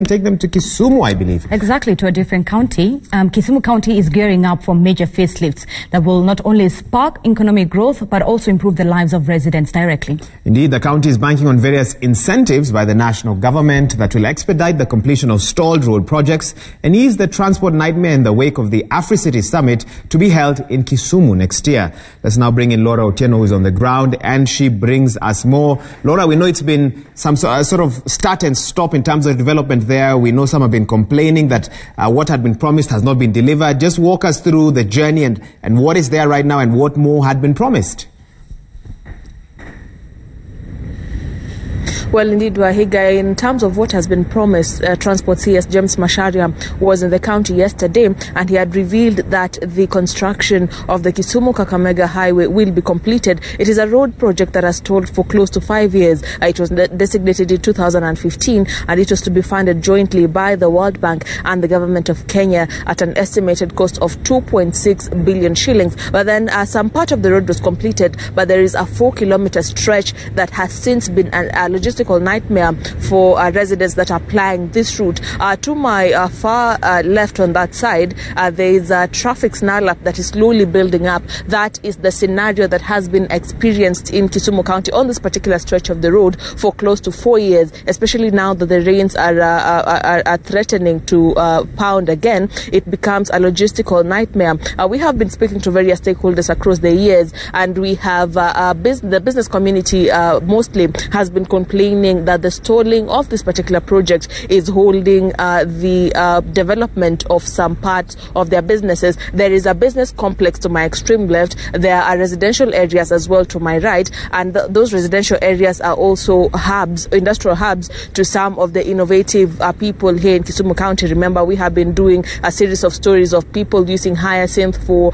take them to Kisumu, I believe. Exactly, to a different county. Kisumu County is gearing up for major facelifts that will not only spark economic growth, but also improve the lives of residents directly. Indeed, the county is banking on various incentives by the national government that will expedite the completion of stalled road projects and ease the transport nightmare in the wake of the Africities summit to be held in Kisumu next year. Let's now bring in Laura Otieno, who is on the ground, and she brings us more. Laura, we know it's been some sort of start and stop in terms of development there. We know some have been complaining that what had been promised has not been delivered. Just walk us through the journey and what is there right now and what more had been promised. Well, indeed, Wahiga, in terms of what has been promised, Transport CS James Macharia was in the county yesterday, and he had revealed that the construction of the Kisumu-Kakamega Highway will be completed. It is a road project that has stalled for close to 5 years. It was designated in 2015, and it was to be funded jointly by the World Bank and the government of Kenya at an estimated cost of 2.6 billion shillings. But then some part of the road was completed, but there is a 4-kilometer stretch that has since been a logistical nightmare for residents that are plying this route. To my far left on that side, there is a traffic snarl-up that is slowly building up. That is the scenario that has been experienced in Kisumu County on this particular stretch of the road for close to 4 years, especially now that the rains are threatening to pound again. It becomes a logistical nightmare. We have been speaking to various stakeholders across the years, and we have the business community mostly has been complaining that the stalling of this particular project is holding the development of some parts of their businesses. There is a business complex to my extreme left. There are residential areas as well to my right, and those residential areas are also hubs, industrial hubs, to some of the innovative people here in Kisumu County. Remember, we have been doing a series of stories of people using hyacinth for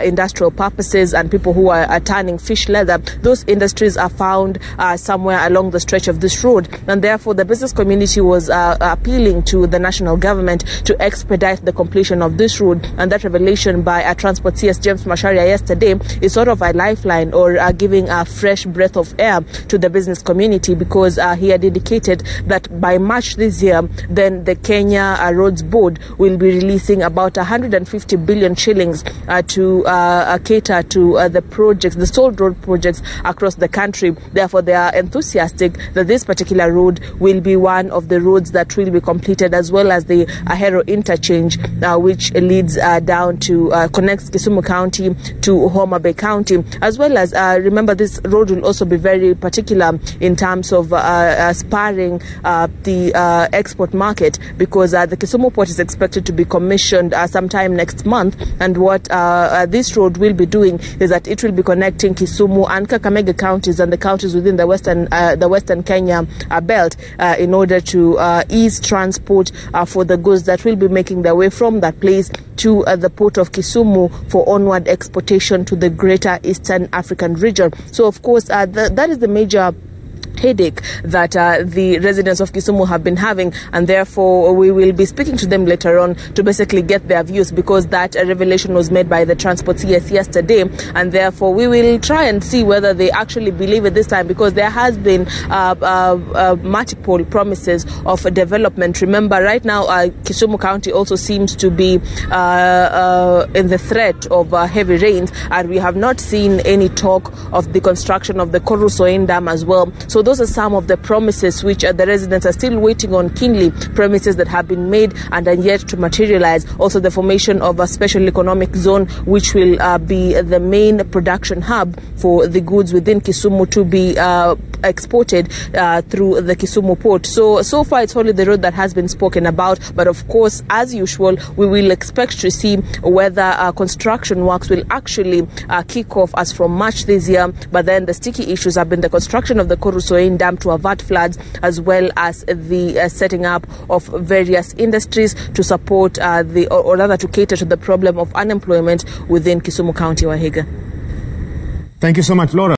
industrial purposes and people who are turning fish leather. Those industries are found somewhere along the stretch of this road, and therefore the business community was appealing to the national government to expedite the completion of this road. And that revelation by Transport CS James Macharia yesterday is sort of a lifeline, or giving a fresh breath of air to the business community, because he had indicated that by March this year, then the Kenya Roads Board will be releasing about 150 billion shillings to cater to the projects, the stalled road projects across the country. Therefore, they are enthusiastic that this particular road will be one of the roads that will be completed, as well as the Ahero interchange, which leads down to connects Kisumu County to Homa Bay County, as well as remember, this road will also be very particular in terms of spurring the export market, because the Kisumu port is expected to be commissioned sometime next month, and what this road will be doing is that it will be connecting Kisumu and Kakamega counties and the counties within the western Kenya belt in order to ease transport for the goods that will be making their way from that place to the port of Kisumu for onward exportation to the greater Eastern African region. So, of course, that is the major headache that the residents of Kisumu have been having, and therefore we will be speaking to them later on to basically get their views, because that revelation was made by the Transport CS yesterday, and therefore we will try and see whether they actually believe it this time, because there has been multiple promises of development. Remember, right now Kisumu County also seems to be in the threat of heavy rains, and we have not seen any talk of the construction of the Korusoin Dam as well. So those are some of the promises which the residents are still waiting on keenly, promises that have been made and are yet to materialize. Also, the formation of a special economic zone, which will be the main production hub for the goods within Kisumu to be exported through the Kisumu port. So far it's only the road that has been spoken about, but of course, as usual, we will expect to see whether construction works will actually kick off as from March this year. But then the sticky issues have been the construction of the Korusoin Dam to avert floods, as well as the setting up of various industries to support or rather to cater to the problem of unemployment within Kisumu County. Wahiga. Thank you so much, Laura.